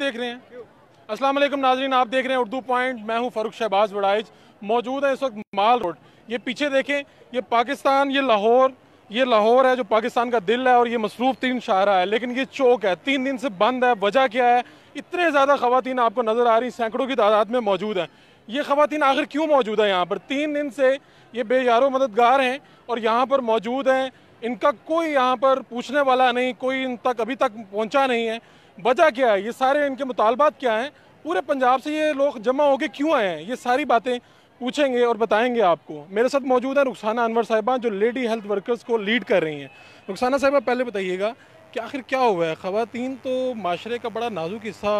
देख रहे हैं। अस्सलाम वालेकुम नाजरीन, आप देख रहे हैं उर्दू पॉइंट। मैं हूं फारूक शहबाज वड़ाइच, मौजूद है इस वक्त माल रोड। ये पीछे देखें, ये पाकिस्तान, ये लाहौर है जो पाकिस्तान का दिल है और ये मसरूफ तीन शाहरा है, लेकिन ये चौक है 3 दिन से बंद है। वजह क्या है? इतने ज़्यादा ख़वातीन आपको नज़र आ रही, सैकड़ों की तादाद में मौजूद हैं। ये ख़वातीन आखिर क्यों मौजूद है यहाँ पर? 3 दिन से ये बेयारो मददगार हैं और यहाँ पर मौजूद हैं। इनका कोई यहाँ पर पूछने वाला नहीं, कोई इन तक अभी तक पहुँचा नहीं है। वजह क्या है? ये सारे इनके मुतालबात क्या हैं? पूरे पंजाब से ये लोग जमा होकर क्यों आए हैं? ये सारी बातें पूछेंगे और बताएंगे आपको। मेरे साथ मौजूद है रुखसाना अनवर साहिबा, जो लेडी हेल्थ वर्कर्स को लीड कर रही हैं। रुखसाना साहिबा, पहले बताइएगा कि आखिर क्या हुआ है? ख़वातीन तो माशरे का बड़ा नाजुक हिस्सा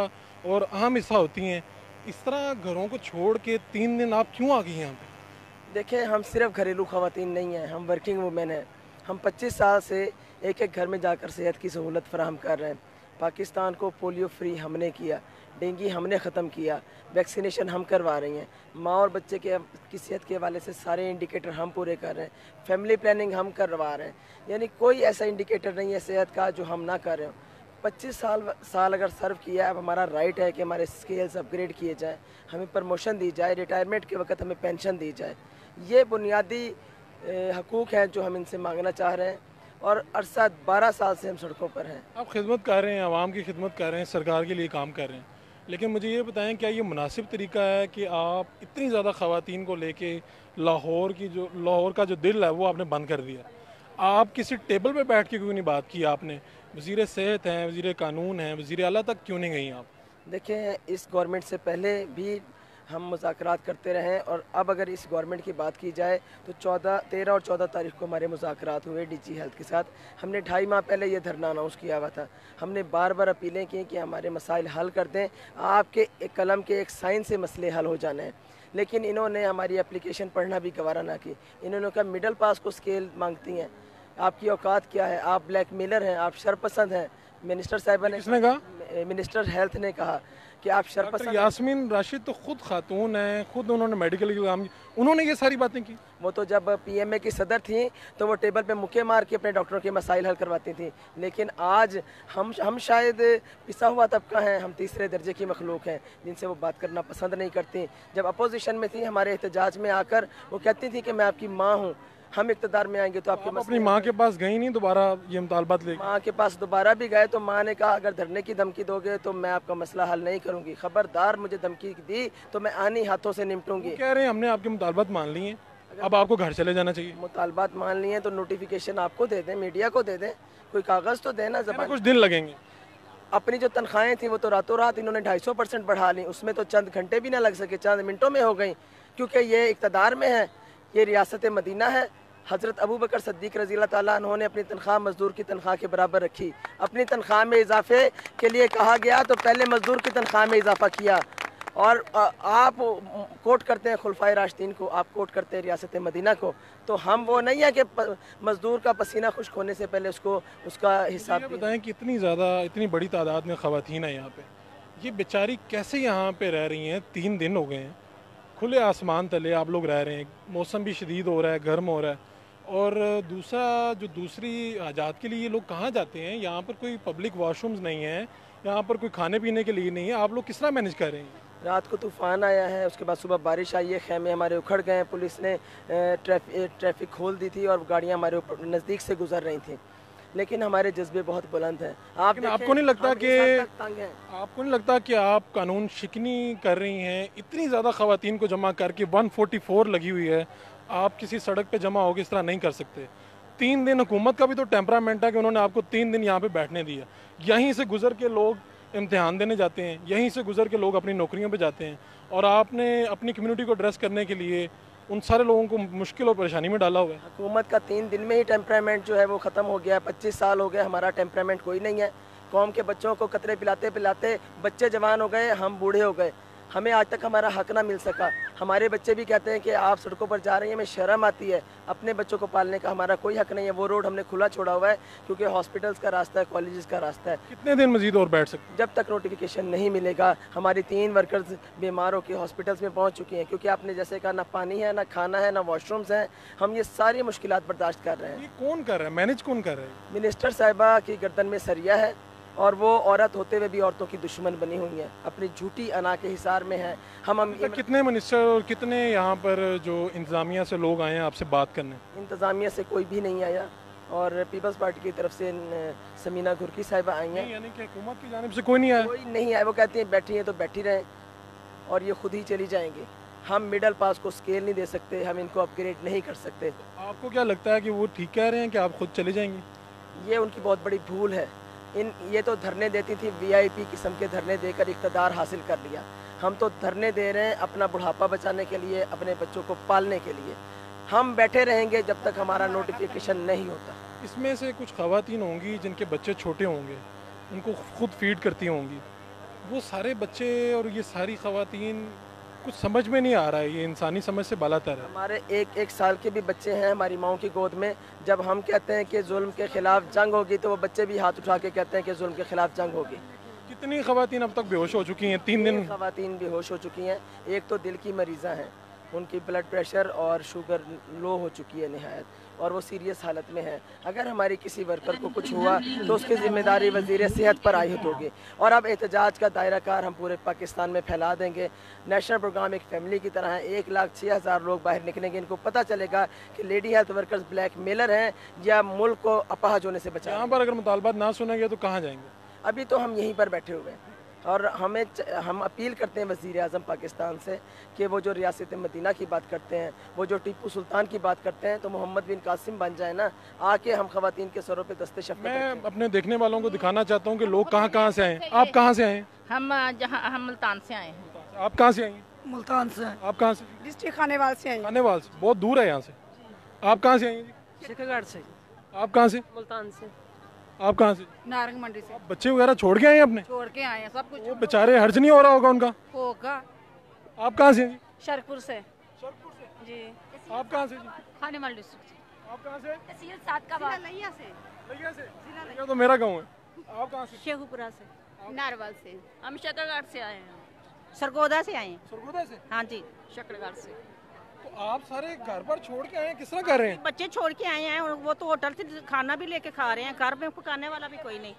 और अहम हिस्सा होती हैं, इस तरह घरों को छोड़ के 3 दिन आप क्यों आ गई यहाँ पे? देखिए, हम सिर्फ घरेलू ख़वातीन नहीं हैं, हम वर्किंग वुमेन हैं। हम 25 साल से एक एक घर में जाकर सेहत की सहूलत फराहम कर रहे हैं। पाकिस्तान को पोलियो फ्री हमने किया, डेंगू हमने ख़त्म किया, वैक्सीनेशन हम करवा रही हैं। माँ और बच्चे की सेहत के हवाले से सारे इंडिकेटर हम पूरे कर रहे हैं। फैमिली प्लानिंग हम करवा रहे हैं। यानी कोई ऐसा इंडिकेटर नहीं है सेहत का जो हम ना कर रहे हो। 25 साल अगर सर्व किया, अब हमारा राइट है कि हमारे स्केल्स अपग्रेड किए जाएँ, हमें प्रमोशन दी जाए, रिटायरमेंट के वक्त हमें पेंशन दी जाए। ये बुनियादी हकूक़ हैं जो हम इनसे मांगना चाह रहे हैं और अरसा 12 साल से हम सड़कों पर हैं। आप खिदमत कर रहे हैं, आवाम की खिदमत कर रहे हैं, सरकार के लिए काम कर रहे हैं, लेकिन मुझे ये बताएं, क्या ये मुनासिब तरीका है कि आप इतनी ज़्यादा ख़वातीन को लेके लाहौर का जो दिल है वो आपने बंद कर दिया? आप किसी टेबल पे बैठ के क्यों नहीं बात की आपने? वज़ीर सेहत हैं, वज़ीर कानून हैं, वज़ीर आला तक क्यों नहीं गई आप? देखें, इस गवर्नमेंट से पहले भी हम मुज़ाकरात करते रहे और अब अगर इस गवर्नमेंट की बात की जाए तो 13 और 14 तारीख को हमारे मुज़ाकरात हुए डीजी हेल्थ के साथ। हमने 2.5 माह पहले ये धरना अनाउंस किया हुआ था। हमने बार बार अपीलें की कि हमारे मसाइल हल कर दें, आपके एक कलम के एक साइन से मसले हल हो जाने हैं। लेकिन इन्होंने हमारी एप्लीकेशन पढ़ना भी गवारा ना की। इन्होंने कहा मिडल पास को स्केल मांगती हैं, आपकी औकात क्या है, आप ब्लैक मेलर हैं, आप शरपसंद हैं। मिनिस्टर साहिबा ने, किसने कहा? मिनिस्टर हेल्थ ने कहा कि आप शरपसंद। यास्मीन राशिद तो खुद खातून हैं, खुद उन्होंने मेडिकल का काम, उन्होंने ये सारी बातें की। वो तो जब पीएमए की सदर थी तो वो टेबल पे मुक्के मार के अपने डॉक्टरों के मसाइल हल करवाती थी। लेकिन आज हम शायद पिसा हुआ तबका हैं, हम तीसरे दर्जे की मखलूक हैं जिनसे वो बात करना पसंद नहीं करती। जब अपोजिशन में थी, हमारे एहतजाज में आकर वो कहती थी कि मैं आपकी माँ हूँ, हम इक़्तिदार में आएंगे तो आपके अपनी माँ के पास गई नहीं दोबारा ये मुतालबात लेके? माँ के पास दोबारा भी गए तो माँ ने कहा अगर धरने की धमकी दोगे तो मैं आपका मसला हल नहीं करूँगी, खबरदार मुझे धमकी दी तो मैं आनी हाथों से निपटूंगी। कह रहे हैं हमने आपके मुतालबात मान लिए, अब आपको घर चले जाना चाहिए। मुतालबात मान लिए तो नोटिफिकेशन आपको दे दें, मीडिया को दे दें, कोई कागज़ तो देना। ज़बान कुछ दिन लगेंगे। अपनी जो तनख्वाहें थी वो तो रातों रात इन्होंने 250% बढ़ा ली, उसमें तो चंद घंटे भी ना लग सके, चंद मिनटों में हो गई, क्योंकि ये इक़्तिदार में है, ये रियासत मदीना है। हज़रत अबू बकर सिद्दीक़ रज़ी अल्लाह ताला अन्हों ने अपनी तनख्वाह मज़दूर की तनख्वाह के बराबर रखी। अपनी तनख्वाह में इजाफे के लिए कहा गया तो पहले मज़दूर की तनख्वाह में इजाफा किया। और आप कोट करते हैं खुलफाए राशिदीन को, आप कोट करते हैं रियासत मदीना को, तो हम वो नहीं है कि मज़दूर का पसीना खुश्क होने से पहले उसका हिसाब बताएं कि इतनी बड़ी तादाद में ख़वातीन है यहाँ पे, ये बेचारी कैसे यहाँ पे रह रही हैं? 3 दिन हो गए हैं, खुले आसमान तले आप लोग रह रहे हैं, मौसम भी शदीद हो रहा है, गर्म हो रहा है, और दूसरी हाजात के लिए ये लोग कहाँ जाते हैं? यहाँ पर कोई पब्लिक वॉशरूम्स नहीं है, यहाँ पर कोई खाने पीने के लिए नहीं है, आप लोग किस तरह मैनेज कर रहे हैं? रात को तूफ़ान आया है, उसके बाद सुबह बारिश आई है, खेमे हमारे उखड़ गए हैं, पुलिस ने ट्रैफिक खोल दी थी और गाड़ियाँ हमारे ऊपर नज़दीक से गुजर रही थी। लेकिन हमारे जज्बे बहुत बुलंद हैं। आपको नहीं लगता कि आप कानून शिकनी कर रही हैं? इतनी ज़्यादा ख़वातीन को जमा करके 144 लगी हुई है, आप किसी सड़क पे जमा होकर इस तरह नहीं कर सकते। 3 दिन हुकूमत का भी तो टेम्परामेंट है कि उन्होंने आपको 3 दिन यहाँ पे बैठने दिया। यहीं से गुजर के लोग इम्तिहान देने जाते हैं, यहीं से गुजर के लोग अपनी नौकरियों पे जाते हैं, और आपने अपनी कम्युनिटी को ड्रेस करने के लिए उन सारे लोगों को मुश्किल और परेशानी में डाला हुआ है। हुकूमत का 3 दिन में ही टेम्परामेंट जो है वो ख़त्म हो गया है। 25 साल हो गए, हमारा टेम्परामेंट कोई नहीं है। कौम के बच्चों को कतरे पिलाते पिलाते बच्चे जवान हो गए, हम बूढ़े हो गए, हमें आज तक हमारा हक ना मिल सका। हमारे बच्चे भी कहते हैं कि आप सड़कों पर जा रही हैं, हमें शर्म आती है, अपने बच्चों को पालने का हमारा कोई हक नहीं है। वो रोड हमने खुला छोड़ा हुआ है क्योंकि हॉस्पिटल्स का रास्ता है, कॉलेजेस का रास्ता है। कितने दिन मजीद और बैठ सकते? जब तक नोटिफिकेशन नहीं मिलेगा। हमारी 3 वर्कर्स बीमार होकर हॉस्पिटल्स में पहुंच चुकी हैं क्योंकि आपने जैसे कहा, ना पानी है, ना खाना है, ना वॉशरूम्स हैं। हम ये सारी मुश्किलात बर्दाश्त कर रहे हैं। ये कौन कर रहा है, मैनेज कौन कर रहा है? मिनिस्टर साहिबा की गर्दन में सरिया है, और वो औरत होते हुए भी औरतों की दुश्मन बनी हुई है, अपनी झूठी अना के हिसार में है। हम कितने मिनिस्टर और कितने यहाँ पर जो इंतज़ामिया से लोग आए हैं आपसे बात करने? इंतज़ामिया से कोई भी नहीं आया और पीपल्स पार्टी की तरफ से समीना घुरकी साहिबा आई हैं। यानी कि हुकूमत की जानिब से कोई नहीं आया? कोई नहीं आया। वो कहती हैं बैठी हैं तो बैठी रहें और ये खुद ही चली जाएंगी। हम मिडल पास को स्केल नहीं दे सकते, हम इनको अपग्रेड नहीं कर सकते। आपको क्या लगता है कि वो ठीक कह रहे हैं कि आप खुद चले जाएंगे? ये उनकी बहुत बड़ी भूल है। ये तो धरने देती थी, वीआईपी किस्म के धरने देकर इक़्तिदार हासिल कर लिया। हम तो धरने दे रहे हैं अपना बुढ़ापा बचाने के लिए, अपने बच्चों को पालने के लिए। हम बैठे रहेंगे जब तक हमारा नोटिफिकेशन नहीं होता। इसमें से कुछ ख़वातीन होंगी जिनके बच्चे छोटे होंगे, उनको खुद फीड करती होंगी, वो सारे बच्चे और ये सारी ख़वातीन कुछ समझ में नहीं आ रहा है, ये इंसानी समझ से बालातर है। हमारे एक साल के भी बच्चे हैं हमारी माओं की गोद में। जब हम कहते हैं कि जुल्म के खिलाफ जंग होगी तो वो बच्चे भी हाथ उठा के कहते हैं कि जुल्म के खिलाफ जंग होगी। कितनी ख़वातीन अब तक बेहोश हो चुकी हैं? 3 दिन ख़वातीन बेहोश हो चुकी हैं। एक तो दिल की मरीज़ा हैं, उनकी ब्लड प्रेशर और शुगर लो हो चुकी है नहायत, और वो सीरियस हालत में है। अगर हमारी किसी वर्कर को कुछ हुआ तो उसकी ज़िम्मेदारी वज़ीर सेहत पर आयद होगी। और अब एहतजाज का दायरा कार हम पूरे पाकिस्तान में फैला देंगे। नेशनल प्रोग्राम एक फैमिली की तरह है। 1,06,000 लोग बाहर निकलेंगे, इनको पता चलेगा कि lady health workers black Mailer हैं या मुल्क को अपाहज होने से बचाएं। यहाँ पर अगर मुतालबात ना सुनेंगे तो कहाँ जाएंगे? अभी तो हम यहीं पर बैठे हुए हैं और हम अपील करते हैं वज़ीर आज़म पाकिस्तान से कि वो जो रियासत मदीना की बात करते हैं, वो जो टीपू सुल्तान की बात करते हैं, तो मोहम्मद बिन कासिम बन जाए ना, आके हम ख़वातीन के सरों पे दस्ते शफ़क़त मैं अपने देखने वालों को दिखाना चाहता हूँ कि लोग कहाँ कहाँ से आए हैं। आप कहाँ से आए हैं? हम मुल्तान से आए हैं। आप कहाँ से आई हैं? मुल्तान से। आप कहाँ से? डिस्ट्रिक्ट खानेवाल से आए। खानेवाल से, बहुत दूर है यहाँ से। आप कहाँ से आई हैं जी? शिकरगढ़ से। आप कहाँ से? मुल्तान से। आप कहाँ से? नारंग मंडी से। बच्चे वगैरह छोड़ के आए हैं अपने? छोड़ के आए हैं सब कुछ। वो बेचारे हर्ज नहीं हो रहा होगा उनका? होगा। आप कहाँ से हैं? शरकपुर से। शरकपुर से जी। आप कहाँ से? खानेवाल डिस्ट्रिक्ट। आप कहाँ से? तहसील सात का बाद। लैया से। लैया से? लैया तो मेरा गाँव है। आप कहाँ से? शेखुपुरा से। नारवाल से। हम शकरगढ़ से आए हैं। सरगोदा से आए हैं। सरगोदा से? हाँ जी। शकरगढ़ से। तो आप सारे घर पर छोड़ के आए हैं, किस तरह कर रहे हैं? बच्चे छोड़ के आए हैं और वो तो होटल से खाना भी लेके खा रहे हैं, घर में पकाने वाला भी कोई नहीं।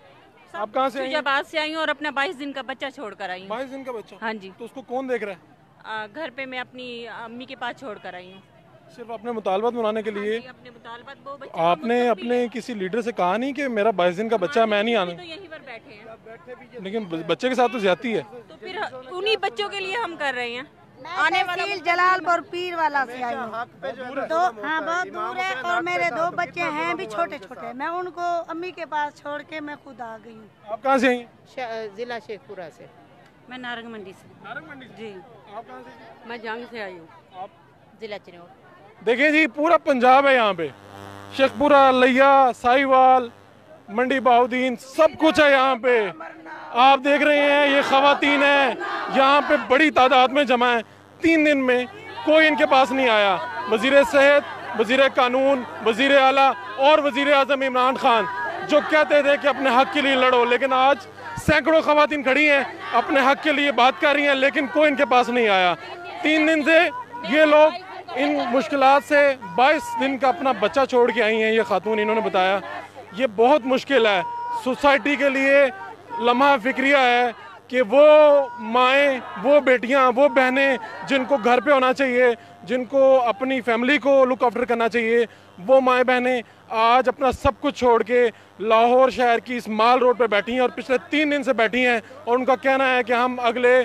आप कहाँ से? शुजाबाद से आई हूँ और अपना 22 दिन का बच्चा छोड़ कर आई हूँ। 22 दिन का बच्चा? हाँ जी। तो उसको कौन देख रहा है? घर पे मैं अपनी अम्मी के पास छोड़ कर आई हूँ। सिर्फ अपने मुतालबात बनाने के लिए? अपने मुतालबात वो बच्चे आपने अपने किसी लीडर से कहा नहीं कि मेरा 22 दिन का बच्चा है, मैं नहीं आना? तो यहीं पर बैठे हैं। लेकिन बच्चे के साथ तो ज्यादती है। तो फिर उन्हीं बच्चों के लिए हम कर रहे हैं। आने वाला जलालपुर पीर वाला से आई हूँ। तो हाँ बहुत दूर है और मेरे 2 बच्चे हैं भी छोटे छोटे। मैं उनको अम्मी के पास छोड़ के मैं खुद आ गई हूँ। आप कहाँ से आई हैं? जिला शेखपुरा से। मैं नारंग मंडी से। नारंग मंडी से? जी। आप कहाँ से? मैं जंग से आई हूँ। आप? जिला चिन्नौर। देखिए जी, पूरा पंजाब है यहाँ पे। शेखपुरा, लैया, साहिवाल, मंडी बहाउद्दीन, सब कुछ है यहाँ पे। आप देख रहे हैं ये ख़वातीन हैं यहाँ पे बड़ी तादाद में जमा है। 3 दिन में कोई इनके पास नहीं आया। वज़ीर सेहत, वज़ीर कानून, वज़ीर आला और वज़ीर आज़म इमरान खान जो कहते थे कि अपने हक के लिए लड़ो, लेकिन आज सैकड़ों ख़वातीन खड़ी हैं अपने हक के लिए बात कर रही हैं, लेकिन कोई इनके पास नहीं आया। 3 दिन से ये लोग इन मुश्किलात से 22 दिन का अपना बच्चा छोड़ के आई हैं। ये खातून इन्होंने बताया ये बहुत मुश्किल है। सोसाइटी के लिए लम्हा फिक्रिया है कि वो माएँ, वो बेटियाँ, वो बहनें जिनको घर पे होना चाहिए, जिनको अपनी फैमिली को लुक आफ्टर करना चाहिए, वो माएँ बहनें आज अपना सब कुछ छोड़ के लाहौर शहर की इस माल रोड पे बैठी हैं और पिछले 3 दिन से बैठी हैं। और उनका कहना है कि हम अगले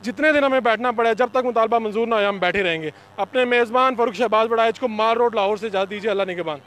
जितने दिन हमें बैठना पड़े, जब तक मुतालबा मंजूर ना हो हम बैठे रहेंगे। अपने मेज़बान फ़ारूक शहबाज बड़ाइच को माल रोड लाहौर से इजाज़त दीजिए। अल्लाह निगहबान।